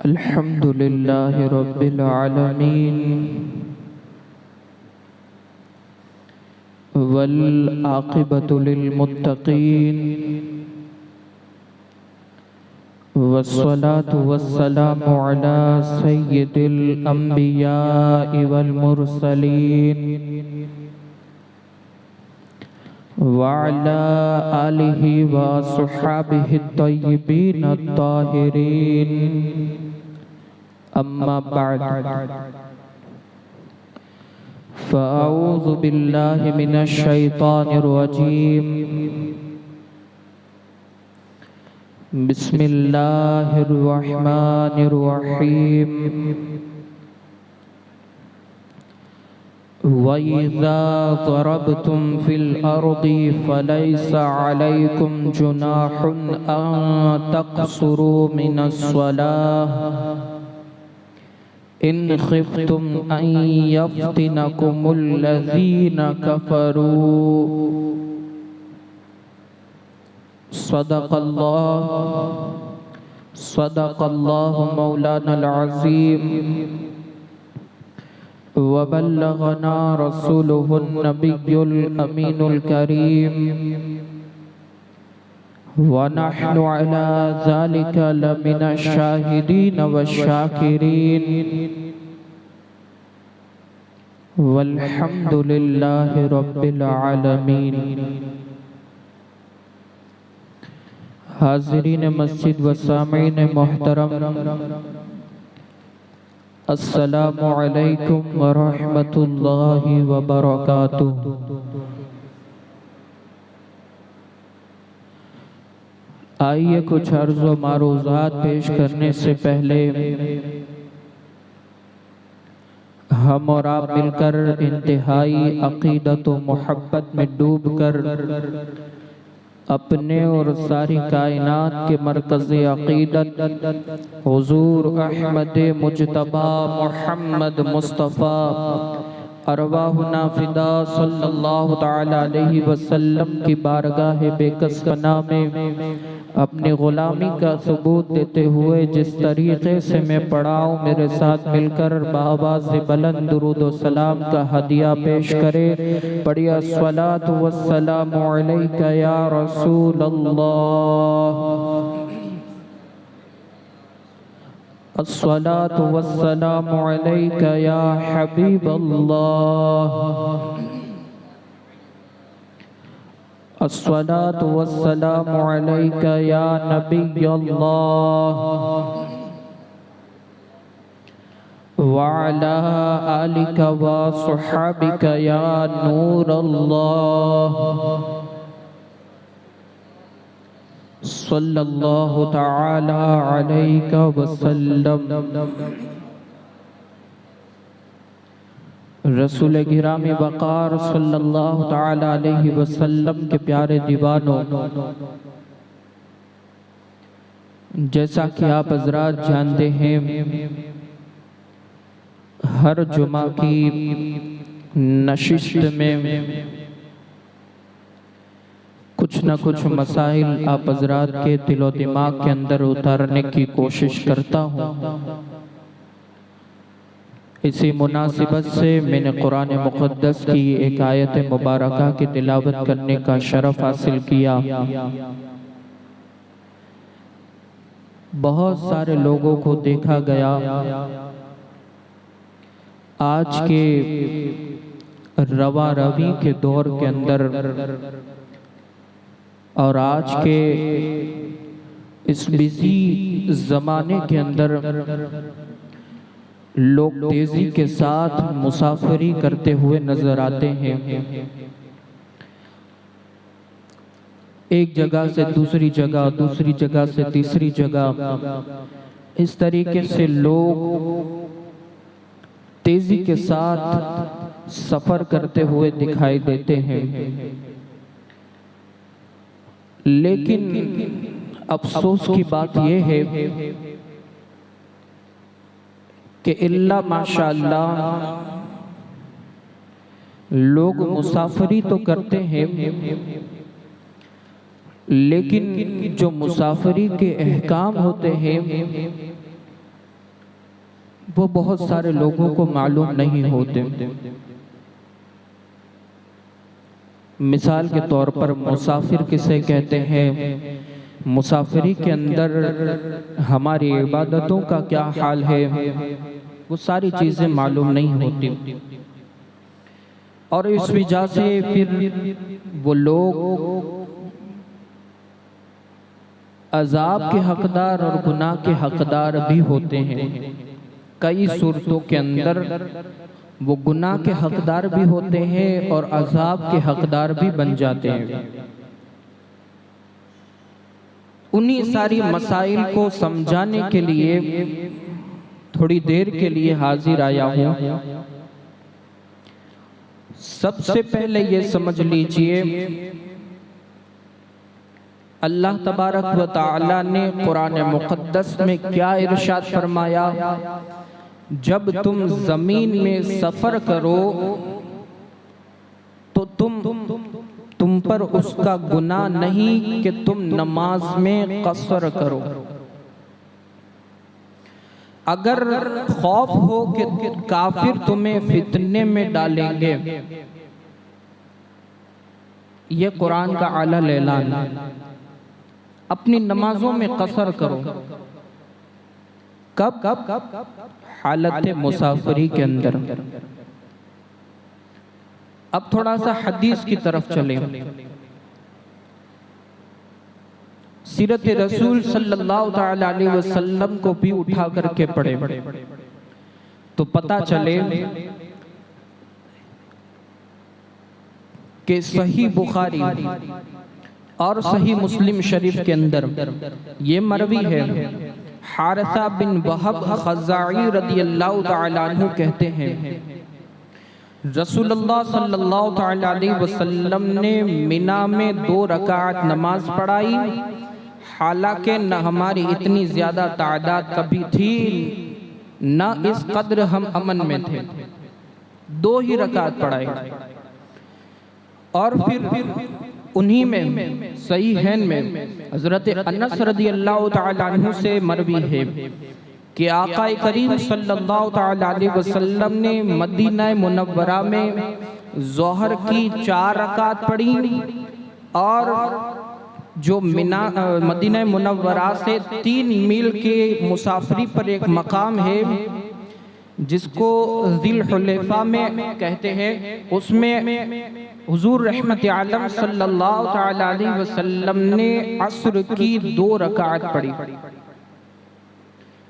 अल्हम्दुलिल्लाहि रब्बिल आलमीन वल आक़िबतु लिल मुत्तक़ीन वस्सलातु वस्सलामु अला सय्यिदिल अंबियाइ वल मुरसलीन व अला आलिहि व अस्हाबिहि तय्यिबीन अत्ताहिरीन अम्मा बअद फ़अऊज़ु बिल्लाहि मिनश शैतानिर रजीम बिस्मिल्लाहिर रहमानिर रहीम वइज़ा ज़रबतुम फ़िल अर्दि फ़लैसा अलैकुम जुनाहुन अन तक़्सुरू मिनस्सलाह इन ख़िफ़्तुम अन यफ़्तिनकुमुल्लज़ीना कफ़रू सदक़ल्लाहु मौलानल अज़ीम व बल्लगना रसूलुहुन नबियुल अमीनुल करीम व नहनु अला ज़ालिका लमिनश शाहिदीन वश्शाकिरीन वल्हम्दुलिल्लाहि रब्बिल आलमीन। हाज़िरीन मस्जिद व सामीन मोहतरम, अस्सलामु अलैकुम व रहमतुल्लाहि व बरकातुहू। आइए कुछ अर्ज़ व मारूज़ात पेश करने से पहले हम और आप मिलकर इंतहाई अक़ीदत व मोहब्बत में डूब कर अपने और सारी कायनात के मरकज़े अक़ीदत हुज़ूर अहमद मुज्तबा मोहम्मद मुस्तफ़ा अरवाहुना फ़िदा सल्लल्लाहु तआला अलैहि वसल्लम की बारगाह बेकस पनाह में अपनी ग़ुलामी का सबूत देते हुए जिस तरीक़े से मैं पढ़ा हूँ, मेरे साथ मिलकर बाआवाज़ बुलंद दुरूद व सलाम का हदिया पेश करे। पढ़िए अस्सलातु वस्सलामु अलैका या रसूल अल्लाह, अस्सलातु वस्सलामु अलैका या हबीब अल्लाह, अस्सलातु वस्सलामु अलैका या नबी अल्लाह व अला आलिका व अस्हाबिका या नूर अल्लाह सल्लल्लाहु तआला अलैका वसल्लम। रसूल गिरामी वक़ार सल्लल्लाहु तआला अलैहि वसल्लम के प्यारे दीवानों, जैसा कि आप हज़रात जानते हैं, हर जुमा की नशिस्त में कुछ न कुछ मसाइल आप हज़रात के दिलो दिमाग के अंदर उतारने की कोशिश करता हूँ। इसी मुनासिबत से मैंने कुरान मुक़द्दस की एक आयत मुबारका की तिलावत करने का शरफ़ हासिल किया। बहुत सारे लोगों को देखा गया आज के रवा रवी के दौर के अंदर और आज के इस बिज़ी ज़माने के अंदर लोग तेज़ी के साथ मुसाफिरी करते हुए नज़र आते हैं। एक जगह से दूसरी जगह, दूसरी जगह से तीसरी जगह, इस तरीके से लोग तेज़ी के साथ सफ़र करते हुए दिखाई देते हैं। लेकिन अफसोस की बात यह है कि इल्ला माशाअल्लाह लोग मुसाफिरी तो करते हैं, लेकिन जो मुसाफिरी के अहकाम होते हैं वो बहुत सारे लोगों को मालूम नहीं होते। मिसाल के तौर पर मुसाफिर किसे कहते हैं, मुसाफिरी के अंदर हमारी इबादतों का क्या हाल है, वो सारी चीज़ें मालूम नहीं होती। और इस वजह से फिर वो लोग अजाब के हकदार और गुनाह के हकदार भी होते हैं। कई सूरतों के अंदर वो गुनाह के हकदार भी होते हैं और अजाब के हकदार भी बन जाते हैं। उन्हीं सारी मसाइल को समझाने के लिए थोड़ी देर के लिए हाजिर आया हूँ। सबसे पहले ये समझ लीजिए, अल्लाह तबारक व तआला ने कुरान मुक़द्दस में क्या इरशाद फरमाया, जब तुम जमीन में सफर करो तो तुम पर उसका गुनाह नहीं कि तुम नमाज में कसर करो। अगर खौफ हो कि काफिर तुम्हें फितने में डालेंगे, ये कुरान का आला ऐलान, अपनी नमाजों में कसर करो। कब? हालत मुसाफिरी के अंदर। अब थोड़ा सा हदीस की तरफ चले। सीरत रसूल सल्लल्लाहु तआला अलैहि वसल्लम को भी उठा करके पढ़े तो पता चले कि सही बुखारी और सही मुस्लिम शरीफ के अंदर ये मरवी है, हारिसा बिन वहब खज़ाई रदियल्लाहु तआला अन्हु कहते हैं, रसूलुल्लाह सल्लल्लाहु तआला अलैहि वसल्लम ने मिना में 2 रकात नमाज पढ़ाई, हालांकि न हमारी इतनी ज्यादा तादाद कभी थी, न इस कद्र हम अमन में थे। 2 ही रकात पढ़ाई। और फिर उन्हीं में सही है में हजरत अनस रदियल्लाहु तआला अन्हु से मरवी है कि आका करीम सल्लल्लाहु तआला अलैहि वसल्लम ने मदीना मुनव्वरा में ज़ोहर की 4 रकात पढ़ी और जो मदीना मुनव्वरा से 3 मील के मुसाफरी पर एक मकाम है जिसको ज़िल हुलैफा में कहते हैं, उसमें हुजूर रहमत आलम सल्लल्लाहु तआला अलैहि वसल्लम ने असर की 2 रकात पढ़ी।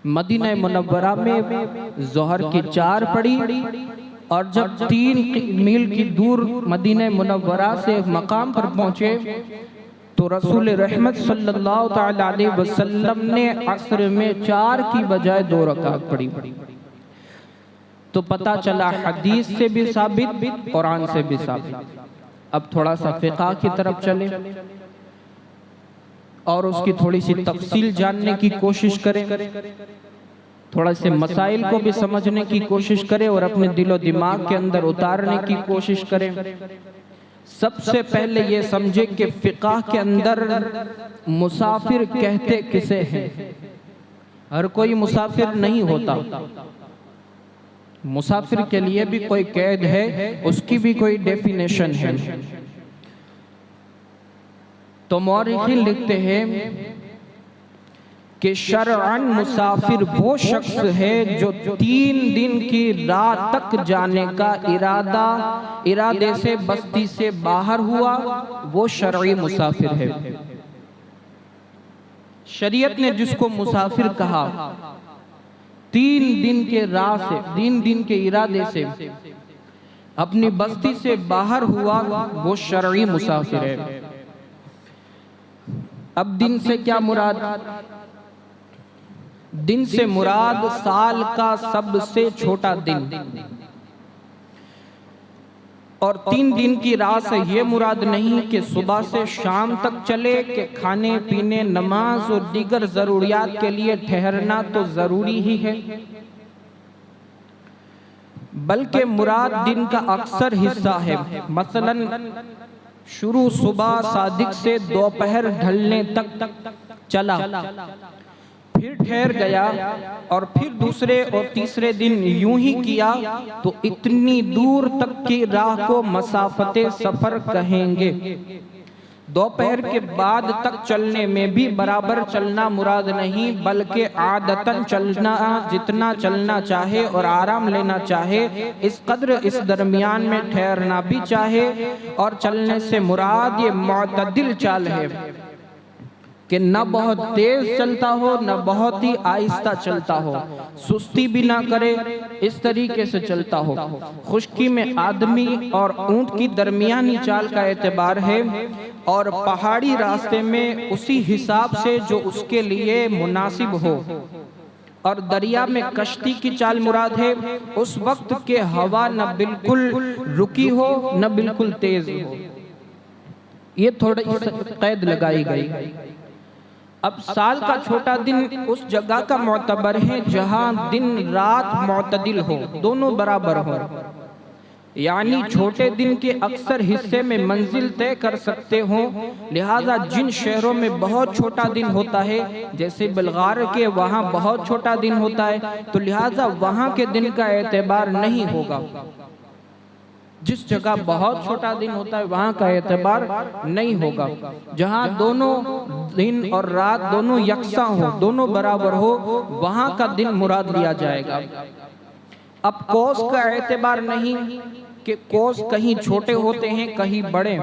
मदीना मुनव्वरा में ज़ोहर की 4 पढ़ी और जब 3 मील की दूर मदीना मुनव्वरा से मकाम पर पहुंचे तो रसूल रहमत सल्लल्लाहु तआला अलैहि वसल्लम ने असर में 4 की बजाय 2 रकात पढ़ी। तो पता चला हदीस से भी साबित, कुरान से भी साबित। अब थोड़ा सा फ़िक़्ह की तरफ चले और उसकी थोड़ी सी तफसील जानने की कोशिश करें, थोड़ा से मसाइल को भी समझने की कोशिश करें और अपने दिलो दिमाग के अंदर उतारने की कोशिश करें। सबसे पहले ये समझे कि फ़िक़्ह के अंदर मुसाफिर कहते किसे हैं। हर कोई मुसाफिर नहीं होता, मुसाफिर के लिए भी कोई कैद है, उसकी भी कोई डेफिनेशन है। तो मौरिखीन लिखते हैं कि शरअन मुसाफिर वो शख्स है जो 3 दिन की रात तक जाने का इरादे से बस्ती से बाहर हुआ, वो शरई मुसाफिर है। शरीयत ने जिसको मुसाफिर कहा, 3 दिन के राह से, 3 दिन के इरादे से अपनी बस्ती से बाहर हुआ, वो शरई मुसाफिर है। अब दिन से क्या मुराद? दिन से मुराद साल का सबसे छोटा दिन, और 3 दिन की राह से ये मुराद नहीं कि सुबह से शाम तक चले कि खाने पीने, नमाज और दीगर जरूरियात के लिए ठहरना तो जरूरी ही है, बल्कि मुराद दिन का अक्सर हिस्सा है। मसलन शुरू सुबह सादिक से दोपहर ढलने तक चला, फिर ठहर गया और फिर दूसरे और तीसरे दिन यूं ही किया तो इतनी दूर तक की राह को मसाफते सफर कहेंगे। दोपहर के बाद तक चलने में भी बराबर चलना मुराद नहीं, बल्कि आदतन चलना, जितना चलना चाहे और आराम लेना चाहे इस कद्र इस दरमियान में ठहरना भी चाहे। और चलने से मुराद ये मुअतदिल चाल है कि न बहुत तेज चलता हो न बहुत ही आहिस्ता चलता हो, सुस्ती भी ना करे, इस तरीके से चलता हो। खुश्की में आदमी और ऊंट की दरमियानी चाल का एतबार है और पहाड़ी रास्ते में उसी हिसाब से जो उसके लिए मुनासिब हो। और दरिया में कश्ती की चाल मुराद है उस वक्त के हवा न बिल्कुल रुकी हो न बिल्कुल तेज हो। ये थोड़ी कैद लगाई गई। अब साल का छोटा दिन उस जगह का मोतबर है जहां दिन रात मोतदिल हो, दोनों बराबर हो। यानी छोटे दिन के अक्सर हिस्से में मंजिल तय कर सकते हो। लिहाजा जिन शहरों में बहुत छोटा दिन होता है, जैसे बलगार के वहाँ बहुत छोटा दिन होता है, तो लिहाजा वहाँ के दिन का एतबार नहीं होगा। जिस जगह बहुत छोटा दिन होता है वहाँ का एतबार नहीं होगा। जहाँ दोनों दिन और रात दोनों यकसा हो, दोनों बराबर हो, वहाँ का दिन मुराद लिया जाएगा। अब कोस का एतबार नहीं कि कोस कहीं छोटे होते हैं कहीं बड़े,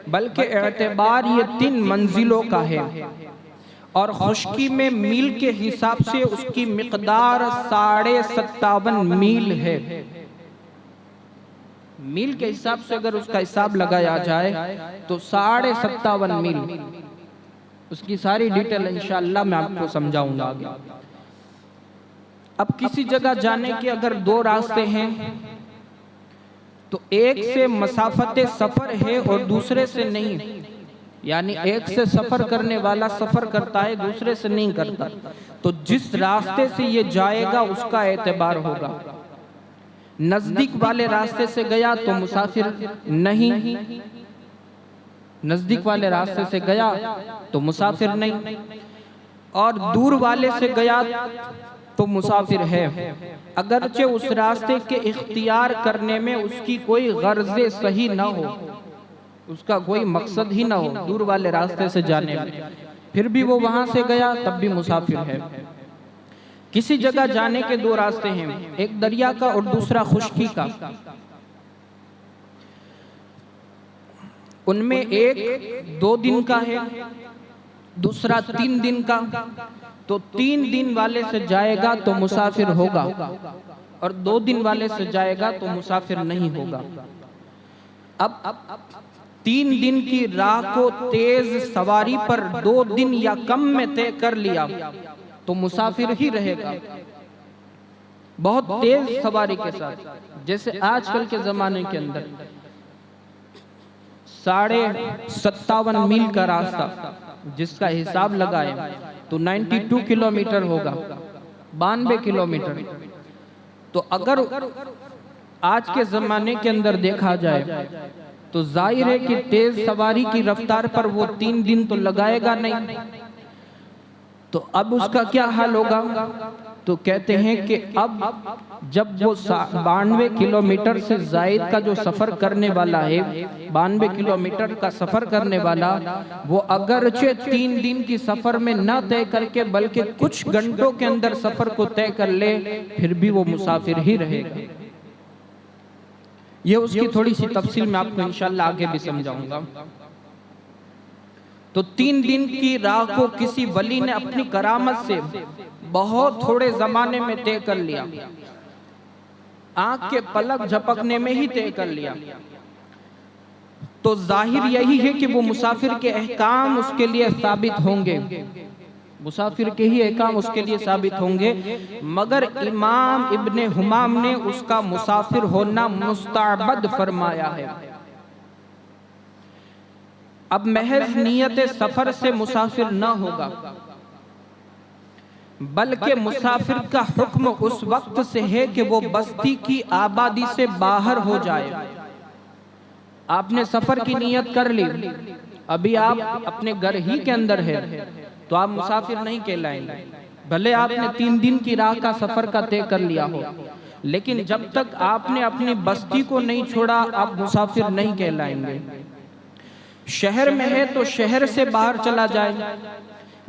बल्कि एतबार ये 3 मंजिलों का है। और खुश्की में मील के हिसाब से उसकी मिकदार 57.5 मील है। मील के हिसाब से अगर उसका हिसाब लगाया जाए तो 57.5 मील। उसकी सारी डिटेल इंशाअल्लाह मैं आपको समझाऊंगा आगे। अब किसी जगह जाने के अगर 2 रास्ते हैं तो एक से मसाफते सफर है और दूसरे से नहीं। यानी एक से सफर करने वाला सफर करता है, दूसरे से नहीं करता। तो जिस रास्ते से ये जाएगा उसका एतबार होगा। नजदीक वाले रास्ते से गया तो मुसाफिर नहीं, नजदीक वाले रास्ते से गया तो मुसाफिर नहीं, और दूर वाले से गया तो मुसाफिर है। अगरचे उस रास्ते के इख्तियार करने में उसकी कोई गर्ज़े सही ना हो, उसका कोई मकसद ही ना हो दूर वाले रास्ते से जाने में, फिर भी वो वहां से गया तब भी मुसाफिर है। किसी जगह जाने के 2 रास्ते हैं, एक दरिया का और दूसरा खुश्की का। उनमें एक 2 दिन का है, दूसरा 3 दिन का। तो 3 दिन वाले से जाएगा तो मुसाफिर होगा और 2 दिन वाले से जाएगा तो मुसाफिर नहीं होगा। अब 3 दिन की राह को तेज सवारी पर 2 दिन या कम में तय कर लिया तो मुसाफिर ही रहेगा। बहुत तेज सवारी के साथ, जैसे आजकल के जमाने के अंदर 57.5 मील का रास्ता जिसका हिसाब लगाए तो 92 किलोमीटर होगा, 92 किलोमीटर। तो अगर आज के जमाने के अंदर देखा जाए तो जाहिर है कि तेज सवारी की रफ्तार पर वो 3 दिन तो लगाएगा नहीं। तो अब उसका क्या हाल होगा? तो कहते हैं कि अब जब वो 92 किलोमीटर से जायद का जो सफर करने वाला है, 92 किलोमीटर का सफर करने वाला, वो अगरचे 3 दिन की सफर में न तय करके बल्कि कुछ घंटों के अंदर सफर को तय कर ले, फिर भी वो मुसाफिर ही रहेगा। ये उसकी थोड़ी सी तफसील मैं आपको इंशाअल्लाह आगे भी समझाऊंगा। तो 3 दिन की राह को किसी वली ने अपनी करामत से बहुत थोड़े जमाने में तय कर लिया, आंख के पलक झपकने में ही तय कर लिया। तो जाहिर यही है कि वो मुसाफिर के अहकाम उसके लिए साबित होंगे, मुसाफिर के ही अहकाम उसके लिए साबित होंगे। मगर इमाम इब्ने हुमाम ने उसका मुसाफिर होना मुस्तअबद फरमाया है। अब महज नियत सफर से मुसाफिर न होगा, बल्कि मुसाफिर का हुक्म उस वक्त से है कि वो बस्ती की आबादी से बाहर हो जाए। आपने सफर की नियत कर ली, अभी आप अपने घर ही के अंदर है तो आप मुसाफिर नहीं कहलाएंगे, भले आपने 3 दिन की राह का सफर का तय कर लिया हो, लेकिन जब तक आपने अपनी बस्ती को नहीं छोड़ा आप मुसाफिर नहीं कहलाएंगे। शहर में है तो शहर से बाहर चला जाए,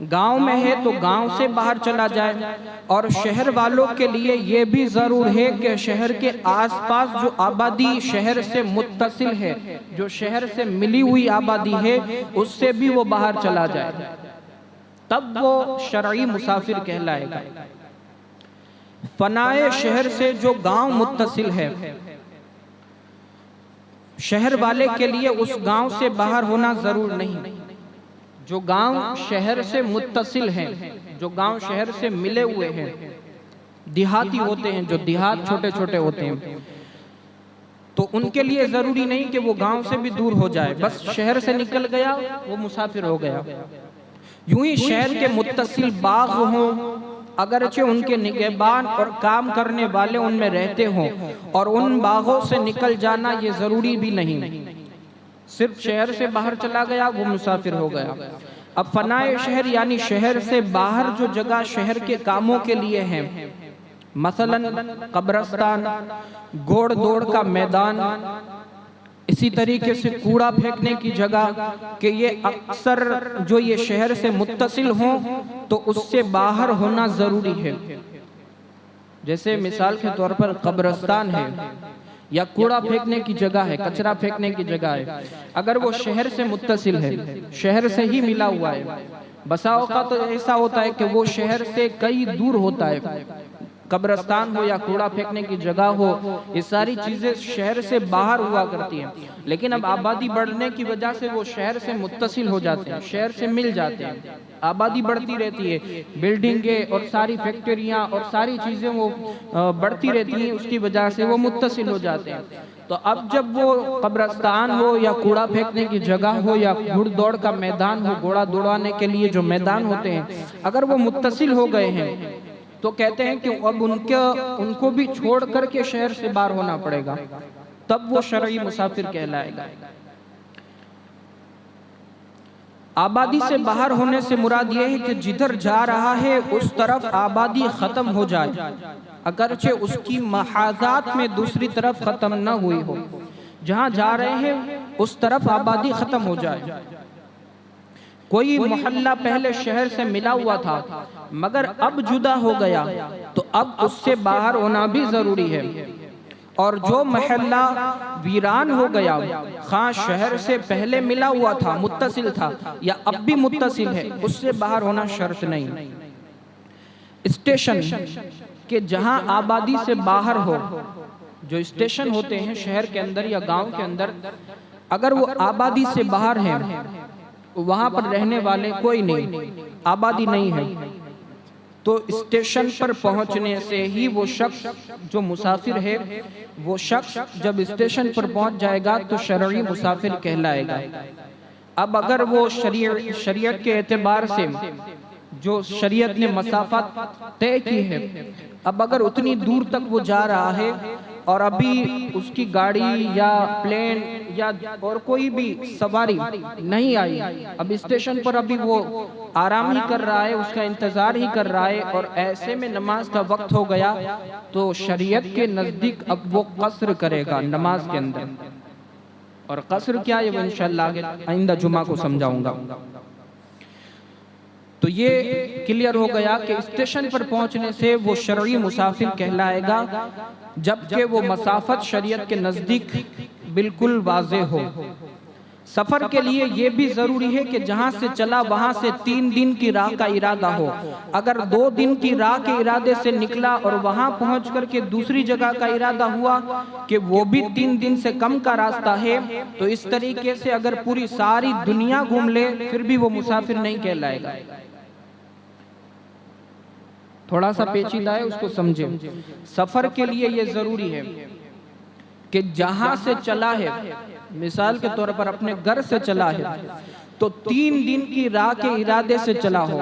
गांव में है तो गांव से बाहर चला जाए। और शहर वालों के लिए ये भी जरूर है कि शहर के आसपास जो आबादी शहर से मुत्तसिल है, जो शहर से मिली हुई आबादी है, उससे भी वो बाहर चला जाए, तब वो शरई मुसाफिर कहलाएगा। फनाए शहर से जो गांव मुत्तसिल है, शहर वाले के लिए उस गांव से बाहर होना जरूर नहीं। जो गांव शहर से मुत्तसिल हैं, जो गांव शहर से मिले हुए हैं, देहाती होते हैं, जो देहात छोटे छोटे होते हैं, तो उनके लिए जरूरी नहीं कि वो गांव से भी दूर हो जाए, बस शहर से निकल गया वो मुसाफिर हो गया। यूं ही शहर के मुत्तसिल बाग हों, अगरचे उनके निगहबान और काम करने वाले उनमें रहते हों, और उन बागों से निकल जाना ये जरूरी भी नहीं। सिर्फ शहर से बाहर चला गया वो मुसाफिर हो गया। अब फनाए शहर यानी शहर से बाहर जो जगह शहर के कामों के लिए है, मसलन कब्रिस्तान, घोड़ दौड़ का मैदान, इसी तरीके से कूड़ा फेंकने की जगह, कि ये अक्सर जो ये शहर से मुत्तसिल हों तो उससे बाहर होना जरूरी है। जैसे मिसाल के तौर पर कब्रिस्तान है या कूड़ा फेंकने की जगह है, कचरा फेंकने की जगह है, अगर वो शहर से मुत्तसिल है, शहर से ही मिला हुआ है, बसाओं का तो ऐसा होता है कि वो शहर से कई दूर होता है, कब्रिस्तान हो या कूड़ा फेंकने की जगह हो, ये सारी चीजें शहर से बाहर हुआ करती हैं। लेकिन अब आबादी बढ़ने की वजह से वो शहर से मुत्तसिल हो जाते हैं, शहर से मिल जाते हैं। आबादी बढ़ती रहती है, बिल्डिंगें और सारी फैक्ट्रियां और सारी चीजें वो बढ़ती रहती हैं, उसकी वजह से वो मुत्तसिल हो जाते हैं। तो अब जब वो कब्रिस्तान हो या कूड़ा फेंकने की जगह हो या घुड़ दौड़ का मैदान हो, घोड़ा दौड़ाने के लिए जो मैदान होते हैं, अगर वो मुत्तसिल हो गए हैं तो कहते हैं कि अब उनको भी छोड़ करके शहर से बाहर होना पड़ेगा, तब वो शरई मुसाफिर कहलाएगा। आबादी से बाहर होने से मुराद ये है कि जिधर जा रहा है उस तरफ आबादी खत्म हो जाए, अगरचे उसकी महाजात में दूसरी तरफ खत्म न हुई हो। जहां जा रहे हैं उस तरफ आबादी खत्म हो जाए। कोई मोहल्ला पहले शहर से मिला हुआ था मगर अब जुदा हो गया, तो अब उससे बाहर होना भी जरूरी है। और जो मोहल्ला वीरान हो गया, खास शहर से पहले मिला हुआ था, मुत्तसिल था या अब भी मुत्तसिल है, उससे बाहर होना शर्त नहीं। स्टेशन के जहां आबादी से बाहर हो, जो स्टेशन होते हैं शहर के अंदर या गांव के अंदर, अगर वो आबादी से बाहर है, वहां पर रहने वाले कोई नहीं, आबादी नहीं है, तो स्टेशन पर पहुंचने से ही वो शख्स जो मुसाफिर है, वो शख्स जब स्टेशन पर पहुंच जाएगा तो शरई मुसाफिर कहलाएगा। अब अगर वो शरीयत के एतबार से जो शरीयत ने मसाफत तय की है, अब अगर उतनी दूर तक वो जा रहा है और अभी उसकी गाड़ी या प्लेन या और कोई भी सवारी नहीं आई, अब स्टेशन पर अभी वो आराम ही कर रहा है, उसका इंतजार ही कर रहा है, और ऐसे में नमाज का वक्त हो गया, तो शरीयत के नजदीक अब वो कसर करेगा नमाज के अंदर। और कसर क्या है वो इंशाअल्लाह आइंदा जुमा को समझाऊंगा। तो ये क्लियर हो गया कि स्टेशन पर पहुंचने से वो शरई मुसाफिर कहलाएगा, जबकि वो मसाफत शरीयत के नजदीक बिल्कुल वाज़े हो। सफर के लिए ये भी जरूरी है कि जहां से चला वहां से 3 दिन की राह का इरादा हो। अगर 2 दिन की राह के इरादे से निकला और वहां पहुंच करके दूसरी जगह का इरादा हुआ कि वो भी 3 दिन से कम का रास्ता है, तो इस तरीके से अगर पूरी सारी दुनिया घूम ले फिर भी वो मुसाफिर नहीं कहलाएगा। थोड़ा सा पेचीदा है, उसको समझे। सफर के लिए ये जरूरी है कि जहां से चला है, मिसाल के तौर पर अपने घर से चला है, तो 3 दिन की राह के इरादे से चला हो।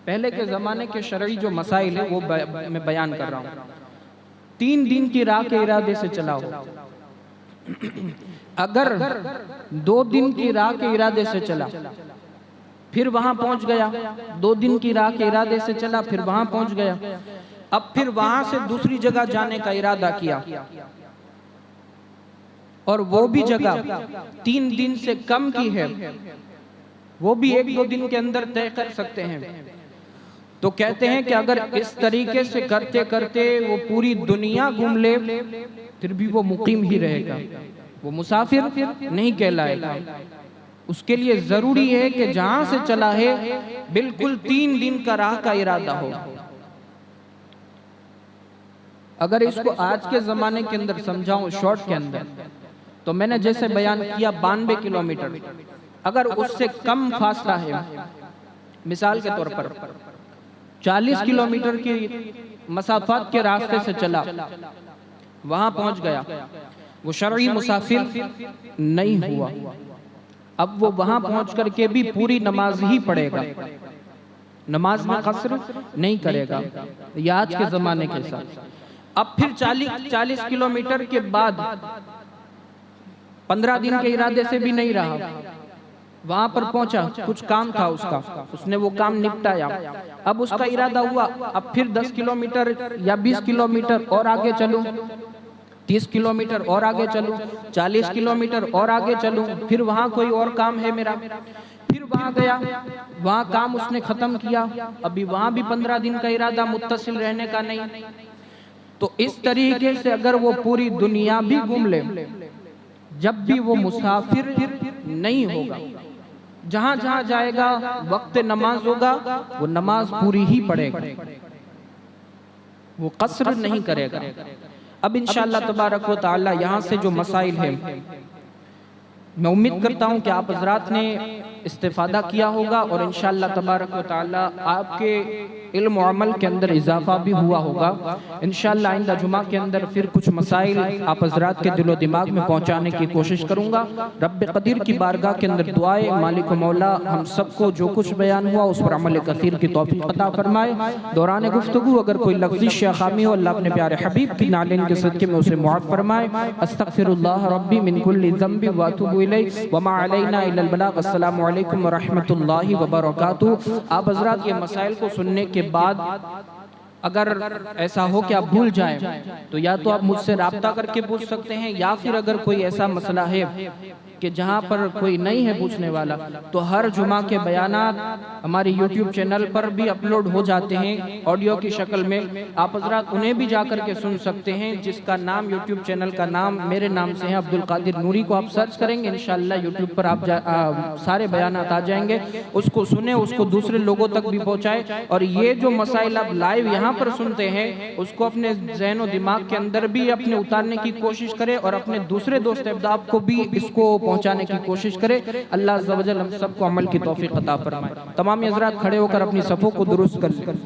पहले के जमाने के शरई जो मसाइल है वो मैं बयान कर रहा हूं। 3 दिन की राह के इरादे से चला हो। अगर 2 दिन की राह के इरादे से चला फिर वहां पहुंच गया, 2 दिन की राह के इरादे से चला, फिर वहां पहुंच गया। अब फिर वहां से दूसरी जगह जाने का इरादा किया, और वो भी जगह 3 दिन से कम की है, वो भी 1-2 दिन के अंदर तय कर सकते हैं। तो कहते हैं कि अगर इस तरीके से करते करते वो पूरी दुनिया घूम ले, फिर भी वो मुकीम ही रहेगा, वो मुसाफिर नहीं कहलाएगा। उसके लिए जरूरी है कि जहां से चला है बिल्कुल 3 दिन का राह का इरादा हो। अगर इसको आज के जमाने के अंदर समझाऊं शॉर्ट के अंदर, तो मैंने जैसे बयान किया 92 किलोमीटर, अगर उससे कम फासला है, मिसाल के तौर पर 40 किलोमीटर की मसाफत के रास्ते से चला, वहां पहुंच गया, वो शरई मुसाफिर नहीं हुआ। अब वो वहां पहुंच करके भी पूरी नमाज ही पढ़ेगा, नमाज में कसर नहीं करेगा, ये आज के जमाने के साथ। अब फिर 40 किलोमीटर के बाद 15 दिन के इरादे से भी नहीं रहा, वहां पर पहुंचा, कुछ काम था उसका, उसने वो काम निपटाया। अब उसका इरादा हुआ अब फिर 10 किलोमीटर या 20 किलोमीटर और आगे चलूं, 30 किलोमीटर और आगे चलूं, 40 किलोमीटर और आगे चलूं, फिर वहां कोई और काम है मेरा, फिर वहां गया, वहां काम उसने खत्म किया, अभी वहां भी 15 दिन का इरादा मुत्तसिल रहने का नहीं। तो इस तरीके से अगर वो पूरी दुनिया भी घूम ले, जब भी वो मुसाफिर नहीं होगा, जहां जहां जाएगा वक्त नमाज होगा, वो नमाज पूरी ही पढ़ेगा, वो कसर नहीं करेगा। अब इंशाअल्लाह तबारक व तआला यहाँ से जो मसाइल है, मैं उम्मीद करता हूँ कि आप हजरात ने इस्तेफादा किया होगा, और इंशाअल्लाह तबारक व तआला आपके इल्म और अमल के अंदर इजाफा भी हुआ होगा। इंशाअल्लाह आइंदा जुमा के अंदर फिर कुछ मसाइल आप हजरात के दिलो दिमाग में पहुँचाने की कोशिश करूँगा। रब्बे क़दीर की बारगाह के अंदर दुआए मालिक मौला हम सबको जो कुछ बयान हुआ उस पर अमल कसीर की तौफीक अता फरमाए। दौरान गुफ्तगू अगर कोई लफ्ज़िश या खामी हो, अल्लाह अपने प्यारे हबीब की नालिन के सदके में उसे मुआफ़ फरमाए। अस्तग़फिरुल्लाह रब्बी मिन कुल्लि ज़ंबि व अतूबु इलैहि व मा अलैना इल्लल बलाग़। अस्सलामु अलैकुम व रहमतुल्लाहि व बरकातुहू। आप हजरात ये मसाइल को सुनने के बाद अगर ऐसा हो कि आप भूल जाएं, तो या तो आप मुझसे राब्ता करके पूछ सकते हैं, या फिर अगर कोई ऐसा मसला है कि जहां पर कोई नहीं है पूछने वाला, तो हर जुमा के बयानात हमारे YouTube चैनल पर भी अपलोड हो जाते हैं ऑडियो की शक्ल में। आप हजरात उन्हें भी जाकर के सुन सकते हैं, जिसका नाम YouTube चैनल का नाम मेरे नाम से है, अब्दुल कादिर नूरी को आप सर्च करेंगे, इंशाअल्लाह YouTube पर आप सारे बयानात आ जाएंगे। उसको सुने, उसको दूसरे लोगों तक भी पहुँचाए, और ये जो मसाइल आप लाइव यहाँ पर सुनते हैं उसको अपने ज़हन और दिमाग के अंदर भी अपने उतारने की कोशिश करें, और अपने दूसरे दोस्त अहबाब को भी इसको पहुंचाने की कोशिश करे। अल्लाह अज़्ज़ व जल हम सबको अमल की तौफीक अता फरमाए। तमाम हज़रात खड़े होकर अपनी सफ़ों को दुरुस्त कर लें।